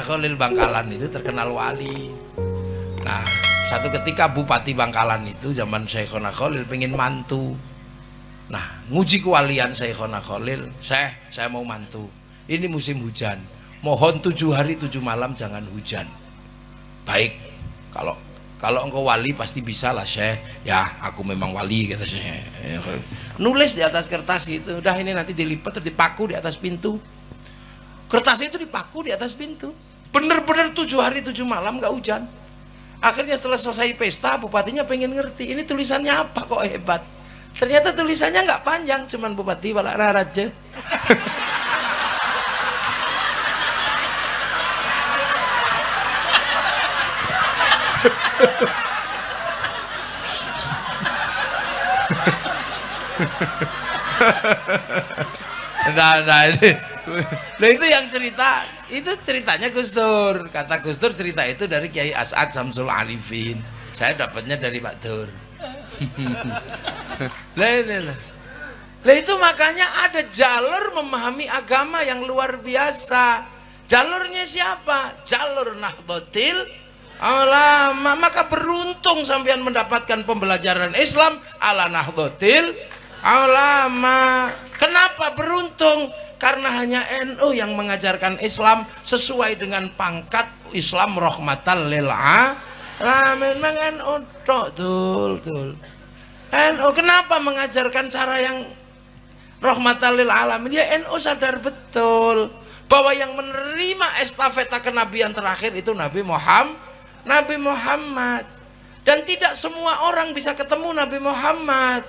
Khalil Bangkalan itu terkenal wali. Nah, satu ketika Bupati Bangkalan itu zaman Syekhona Khalil pengen mantu. Nah, nguji kewalian Syekhona Khalil, saya mau mantu. Ini musim hujan, mohon 7 hari 7 malam jangan hujan. Baik, kalau engkau wali pasti bisa lah Syekh. Ya, aku memang wali kata Syekh. Nulis di atas kertas itu, udah ini nanti dilipat terus dipaku di atas pintu. Kertas itu dipaku di atas pintu. Bener-bener 7 hari 7 malam gak hujan. Akhirnya setelah selesai pesta, bupatinya pengen ngerti ini tulisannya apa kok hebat. Ternyata tulisannya nggak panjang, cuman Bupati Walak Raja. Nah, itu yang cerita, itu ceritanya Gus Dur. Kata Gus Dur cerita itu dari Kiai As'ad Samsul Arifin. Saya dapatnya dari Pak Dur. Lah itu makanya ada jalur memahami agama yang luar biasa. Jalurnya siapa? Jalur Nahdlatul Ulama. Maka beruntung sampean mendapatkan pembelajaran Islam ala Nahdlatul Ulama. Kenapa beruntung? Karena hanya NU yang mengajarkan Islam sesuai dengan pangkat Islam rahmatan lil alamin. NU tul. NU kenapa mengajarkan cara yang rahmatan lil alamin? Ya NU sadar betul bahwa yang menerima estafeta kenabian terakhir itu Nabi Muhammad. Dan tidak semua orang bisa ketemu Nabi Muhammad.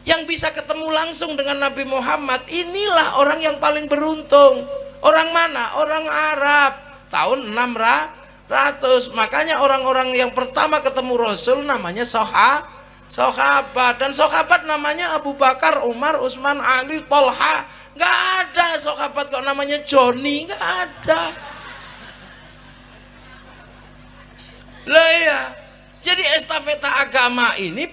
Yang bisa ketemu langsung dengan Nabi Muhammad, inilah orang yang paling beruntung. Orang mana? Orang Arab. Tahun 600. Makanya orang-orang yang pertama ketemu Rasul namanya sahabat. Dan sahabat namanya Abu Bakar, Umar, Utsman, Ali, Tolha. Nggak ada sahabat kok namanya Joni, nggak ada. Lah ya. Jadi estafeta agama ini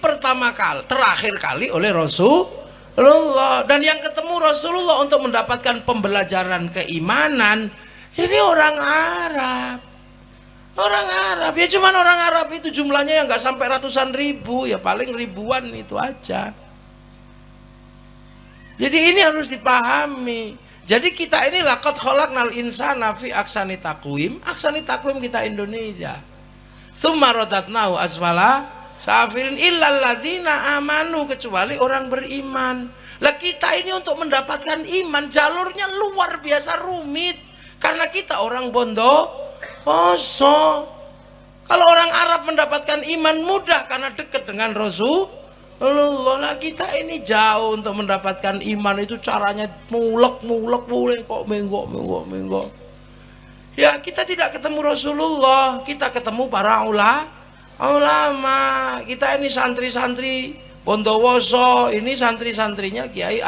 terakhir kali oleh Rasulullah. Dan yang ketemu Rasulullah untuk mendapatkan pembelajaran keimanan ini orang Arab. Orang Arab, ya cuman orang Arab itu jumlahnya yang nggak sampai ratusan ribu, ya paling ribuan itu aja. Jadi ini harus dipahami. Jadi kita ini laqad khalaqnal insana fi ahsani taqwim. Ahsani taqwim kita Indonesia. Tsumma radatnahu asfala safilin illal ladzina amanu, kecuali orang beriman. Lah kita ini untuk mendapatkan iman jalurnya luar biasa rumit karena kita orang Bondowoso. Kalau orang Arab mendapatkan iman mudah karena dekat dengan Rasulullah. Lah kita ini jauh untuk mendapatkan iman itu caranya mulek kok menggok. Ya kita tidak ketemu Rasulullah, kita ketemu para ulama. Kita ini santri-santri Bondowoso, ini santri-santrinya Kiai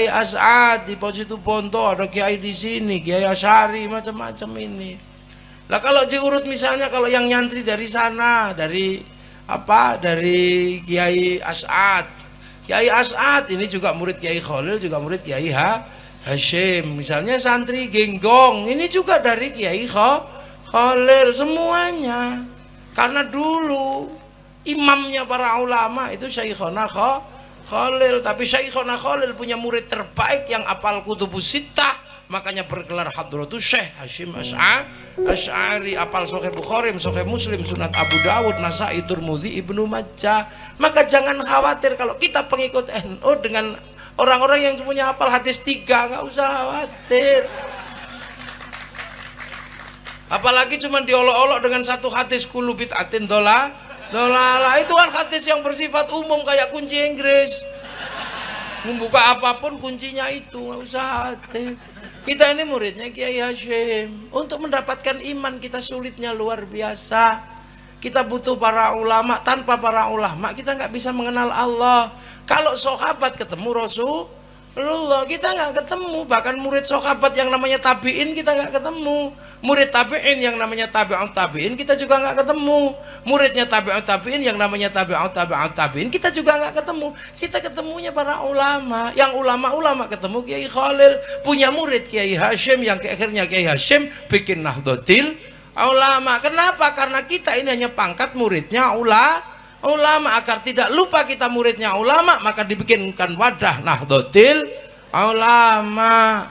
As'ad di Positu Ponto, ada Kiai di sini, Kiai Asyari, macam-macam ini. Lah kalau diurut misalnya kalau yang nyantri dari sana, dari Kiai As'ad. Kiai As'ad ini juga murid Kiai Khalil, juga murid Kiai Hashim. Misalnya santri Genggong ini juga dari Kiai Khalil semuanya. Karena dulu imamnya para ulama itu Syekhona Khalil, tapi Syekhona Khalil punya murid terbaik yang apal kutubus sittah, makanya bergelar Hadratus Syekh Hashim Asy'ari, apal Sahih Bukhari, Sahih Muslim, Sunat Abu Dawud, Nasai, Tirmidzi, Ibnu Majah. Maka jangan khawatir kalau kita pengikut NU dengan orang-orang yang punya hafal hadis 3, nggak usah khawatir. Apalagi cuma diolok-olok dengan satu hadis kullu bid'atin dolalah. Itu kan hadis yang bersifat umum kayak kunci Inggris. Membuka apapun kuncinya itu, nggak usah khawatir. Kita ini muridnya Kiai Hashim. Untuk mendapatkan iman kita sulitnya luar biasa. Kita butuh para ulama. Tanpa para ulama kita nggak bisa mengenal Allah. Kalau sahabat ketemu Allah, kita nggak ketemu. Bahkan murid sahabat yang namanya tabiin kita nggak ketemu. Murid tabiin yang namanya tabi'ut tabiin kita juga nggak ketemu. Muridnya tabi'ut tabiin yang namanya tabi'ut tabiin kita juga nggak ketemu. Kita ketemunya para ulama. Yang ulama ketemu Kiai Khalil, punya murid Kiai Hashim, yang akhirnya Kiai Hashim bikin Nahdlatul Ulama. Kenapa? Karena kita ini hanya pangkat muridnya ulama. Agar tidak lupa kita muridnya ulama, maka dibikinkan wadah Nahdlatul Ulama.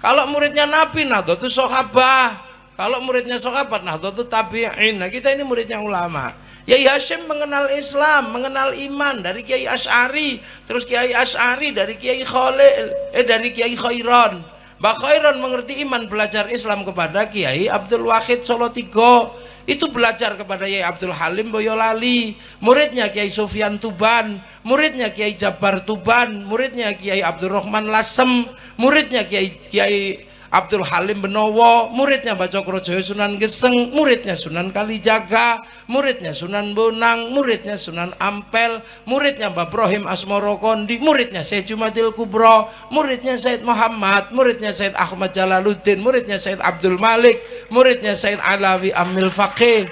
Kalau muridnya Nabi, Nahdlatul Sahabah. Kalau muridnya sahabat, Nahdlatul Tabi'in. Nah, kita ini muridnya ulama. Kiai Hashim mengenal Islam, mengenal iman dari Kiai Asy'ari, terus Kiai Asy'ari dari Kiai Khalil, dari Kiai Khairan. Mbak Khairan mengerti iman, belajar Islam kepada Kiai Abdul Wahid Solotigo. Itu belajar kepada Kiai Abdul Halim Boyolali, muridnya Kiai Sufyan Tuban, muridnya Kiai Jabar Tuban, muridnya Kiai Abdurrahman Lasem, muridnya Kiai Abdul Halim Benowo, muridnya Mbah Cokrojoyo Sunan Geseng, muridnya Sunan Kalijaga, muridnya Sunan Bonang, muridnya Sunan Ampel, muridnya Mbah Ibrahim Asmoro Kondi, muridnya Syekh Jumadil Kubro, muridnya Said Muhammad, muridnya Said Ahmad Jalaluddin, muridnya Said Abdul Malik, muridnya Said Alawi Amil Faqih,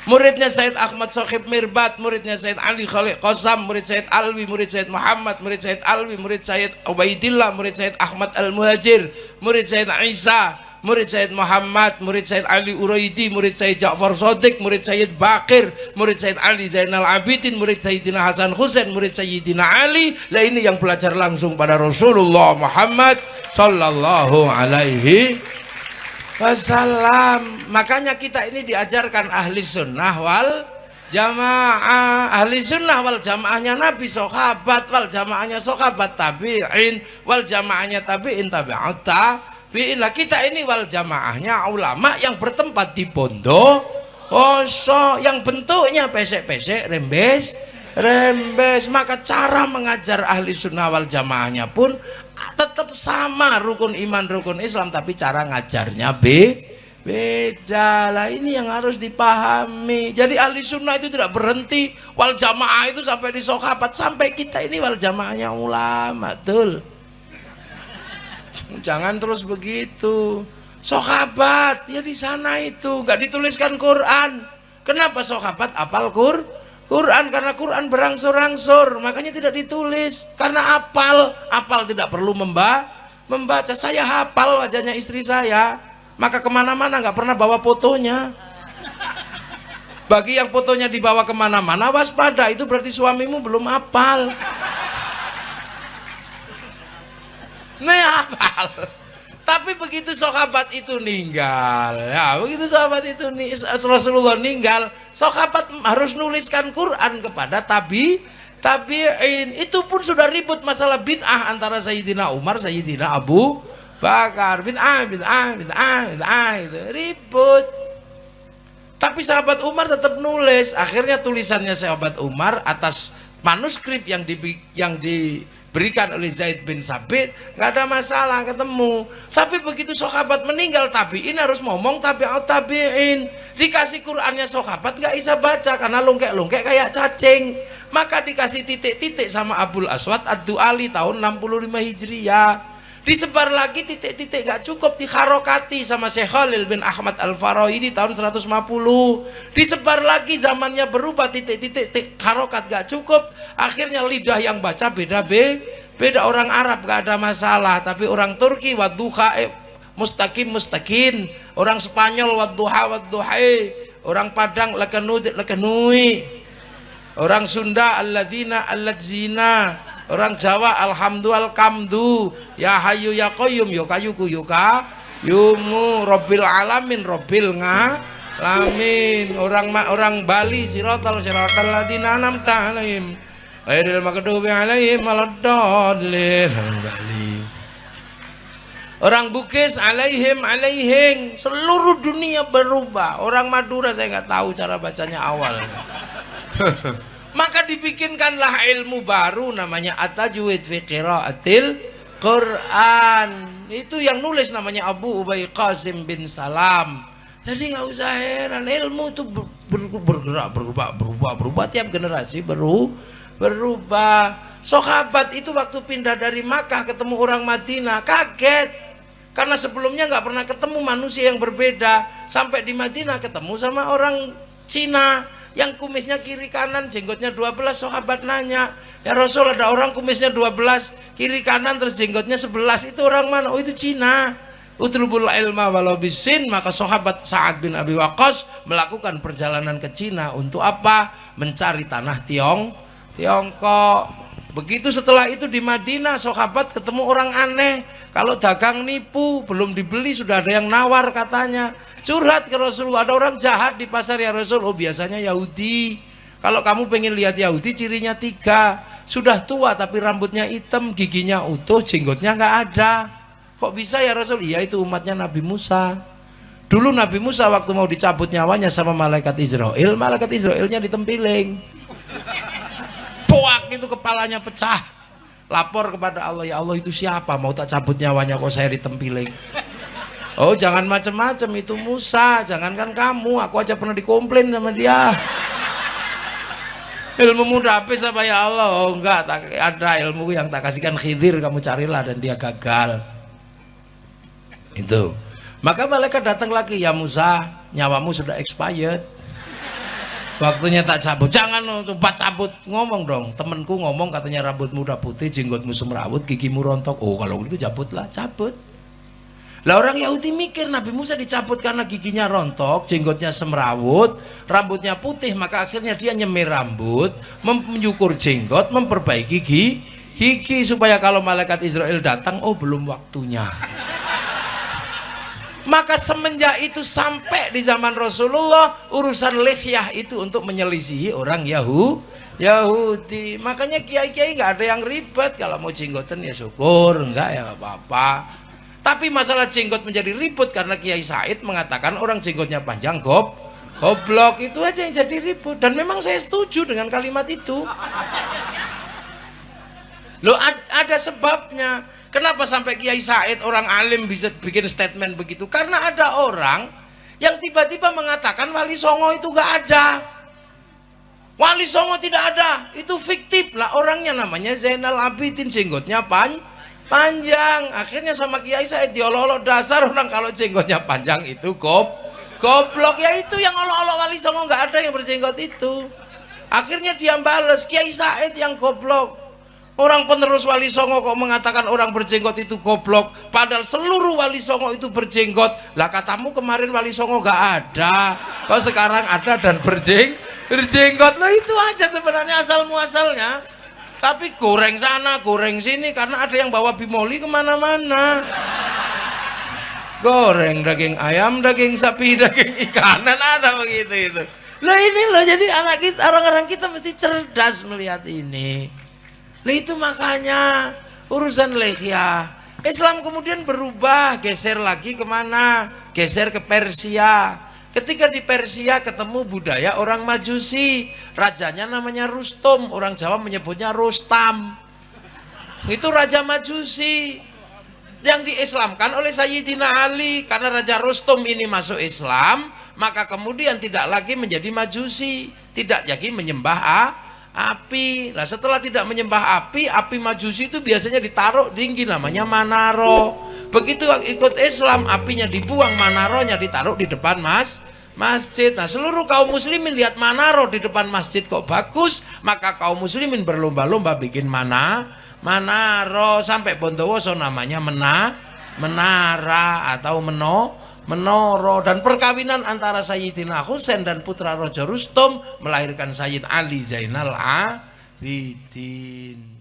muridnya Said Ahmad Sokhib Mirbat, muridnya Said Ali Khalid Qasam, murid Said Alwi, murid Said Muhammad, murid Said Alwi, murid Said Ubaidillah, murid Said Ahmad Al-Muhajir, murid Said Isa, murid Said Muhammad, murid Said Ali Uraidi, murid Said Ja'far Shadiq, murid Said Bakir, murid Said Ali Zainal Abidin, murid Sayyidina Hasan Husain, murid Sayyidina Ali. Lah ini yang belajar langsung pada Rasulullah Muhammad sallallahu alaihi wasallam. Makanya kita ini diajarkan ahli sunnah wal jamaah. Ahli sunnah wal jamaahnya Nabi, sahabat wal jamaahnya sahabat tabi'in, wal jamaahnya tabi'in tabi'ut tabi'in. Lah kita ini wal jamaahnya ulama yang bertempat di pondok yang bentuknya pesek-pesek, rembes. Maka cara mengajar ahli sunnah wal jamaahnya pun tetap sama, rukun iman rukun Islam, tapi cara ngajarnya beda. Lah ini yang harus dipahami. Jadi ahli sunnah itu tidak berhenti wal jamaah itu sampai di sahabat, sampai kita ini wal jamaahnya ulama. Betul, jangan terus begitu. Sahabat ya di sana itu nggak dituliskan Quran. Kenapa sahabat apal Quran? Karena Quran berangsur-angsur, makanya tidak ditulis. Karena apal tidak perlu membaca. Saya hafal wajahnya istri saya, maka kemana-mana nggak pernah bawa fotonya. Bagi yang fotonya dibawa kemana-mana, waspada, itu berarti suamimu belum hafal. Nah, hafal. Tapi begitu sahabat itu meninggal, ya begitu sahabat itu Rasulullah meninggal, sahabat harus nuliskan Quran kepada tabi'in. Itu pun sudah ribut masalah bid'ah antara Sayyidina Umar, Sayyidina Abu Bakar. Bid'ah itu ribut. Tapi sahabat Umar tetap nulis. Akhirnya tulisannya sahabat Umar atas manuskrip yang diberikan oleh Zaid bin Sabit, nggak ada masalah, ketemu. Tapi begitu sahabat meninggal, tabiin harus ngomong tabi'ut tabi'in. Dikasih Qur'annya sahabat nggak bisa baca karena longkek-longkek kayak cacing. Maka dikasih titik-titik sama Abul Aswad Ad-Du'ali tahun 65 Hijriah. Disebar lagi titik-titik, gak cukup, dikharokati sama Syekh Khalil bin Ahmad Al-Faraidi tahun 150. Disebar lagi, zamannya berubah, titik-titik harokat gak cukup. Akhirnya lidah yang baca beda orang Arab gak ada masalah, tapi orang Turki wadduha mustaqim, orang Spanyol wadduha, orang Padang lakenui, orang Sunda alladzina, orang Jawa alhamdulillah kamdu, ya hayu ya qayyum, yo kayuku yuka yumu, robbil alamin, robbil ngalamin. Orang Bali siratal ladina an'amta alaihim ghairil maghdubi alaihim waladdallin. Bali. Orang Bugis alaihim, seluruh dunia berubah. Orang Madura saya nggak tahu cara bacanya awal. Maka dibikinkanlah ilmu baru namanya at-tajwid fi qiraatil Quran. Itu yang nulis namanya Abu Ubay Qasim bin Salam. Jadi nggak usah heran, ilmu itu bergerak, berubah tiap generasi berubah. Sahabat itu waktu pindah dari Makkah ketemu orang Madinah kaget, karena sebelumnya nggak pernah ketemu manusia yang berbeda. Sampai di Madinah ketemu sama orang Cina yang kumisnya kiri kanan, jenggotnya 12. Sahabat nanya, ya Rasul, ada orang kumisnya 12 kiri kanan terus jenggotnya 11, itu orang mana? Oh itu Cina. Utlubul ilma walau bisin. Maka sahabat Sa'ad bin Abi Waqqas melakukan perjalanan ke Cina untuk apa? Mencari tanah Tiongkok. Begitu setelah itu di Madinah sahabat ketemu orang aneh, kalau dagang nipu, belum dibeli sudah ada yang nawar katanya. Curhat ke Rasulullah, ada orang jahat di pasar ya Rasul. Oh biasanya Yahudi. Kalau kamu pengen lihat Yahudi cirinya 3, sudah tua tapi rambutnya hitam, giginya utuh, jenggotnya nggak ada. Kok bisa ya Rasul? Iya itu umatnya Nabi Musa. Dulu Nabi Musa waktu mau dicabut nyawanya sama malaikat Israel, malaikat Israelnya ditempiling. Boak itu kepalanya pecah. Lapor kepada Allah, ya Allah itu siapa mau tak cabut nyawanya kok saya ditempiling. Oh jangan macam-macam, itu Musa, jangankan kamu, aku aja pernah dikomplain sama dia. Ilmu muda habis apa ya Allah? Oh enggak, tak ada ilmu yang tak kasihkan Khidir, kamu carilah, dan dia gagal. Itu. Maka malaikat datang lagi, ya Musa, nyawamu sudah expired. Waktunya tak cabut. Jangan tempat cabut, ngomong dong. Temenku ngomong katanya rambut muda putih, jenggotmu semrawut, gigimu rontok. Oh kalau gitu cabutlah, cabut. Lah orang Yahudi mikir Nabi Musa dicabut karena giginya rontok, jenggotnya semrawut, rambutnya putih, maka akhirnya dia nyemir rambut, menyukur jenggot, memperbaiki gigi supaya kalau malaikat Israel datang, oh belum waktunya. Maka semenjak itu sampai di zaman Rasulullah urusan lihyah itu untuk menyelisihi orang Yahudi. Makanya kiai-kiai nggak ada yang ribet, kalau mau jenggotan ya syukur, enggak ya nggak apa-apa. Tapi masalah jenggot menjadi ribut karena Kiai Said mengatakan orang jenggotnya panjang goblok, itu aja yang jadi ribut. Dan memang saya setuju dengan kalimat itu. Loh ada sebabnya. Kenapa sampai Kiai Said orang alim bisa bikin statement begitu? Karena ada orang yang tiba-tiba mengatakan Wali Songo itu gak ada. Wali Songo tidak ada, itu fiktif lah. Orangnya namanya Zainal Abidin, jenggotnya panjang. Akhirnya sama Kiai Said diolok-olok, dasar orang kalau jenggotnya panjang itu goblok. Ya itu yang olok-olok Wali Songo gak ada yang berjenggot itu. Akhirnya dia bales, Kiai Said yang goblok. Orang penerus Wali Songo kok mengatakan orang berjenggot itu goblok, padahal seluruh Wali Songo itu berjenggot. Lah katamu kemarin Wali Songo gak ada, kok sekarang ada dan berjenggot. Nah itu aja sebenarnya asal muasalnya. Tapi goreng sana goreng sini karena ada yang bawa bimoli kemana-mana. Goreng daging ayam, daging sapi, daging ikanan, ada begitu itu. Lah ini loh, jadi anak kita, orang-orang kita mesti cerdas melihat ini. Nah itu makanya urusan lihyah. Islam kemudian berubah, geser lagi kemana? Geser ke Persia. Ketika di Persia ketemu budaya orang Majusi, rajanya namanya Rustum, orang Jawa menyebutnya Rustam. Itu raja Majusi yang diislamkan oleh Sayyidina Ali. Karena Raja Rustum ini masuk Islam, maka kemudian tidak lagi menjadi Majusi, tidak lagi menyembah api. Nah setelah tidak menyembah api, api Majusi itu biasanya ditaruh tinggi, namanya Manaro. Begitu ikut Islam, apinya dibuang, Manaronya ditaruh di depan masjid. Nah seluruh kaum muslimin lihat Manaro di depan masjid kok bagus, maka kaum muslimin berlomba-lomba bikin Manaro. Sampai Bondowoso namanya menara atau menoro. Dan perkawinan antara Sayyidina Husain dan putra Raja Rustum melahirkan Sayyid Ali Zainal Abidin.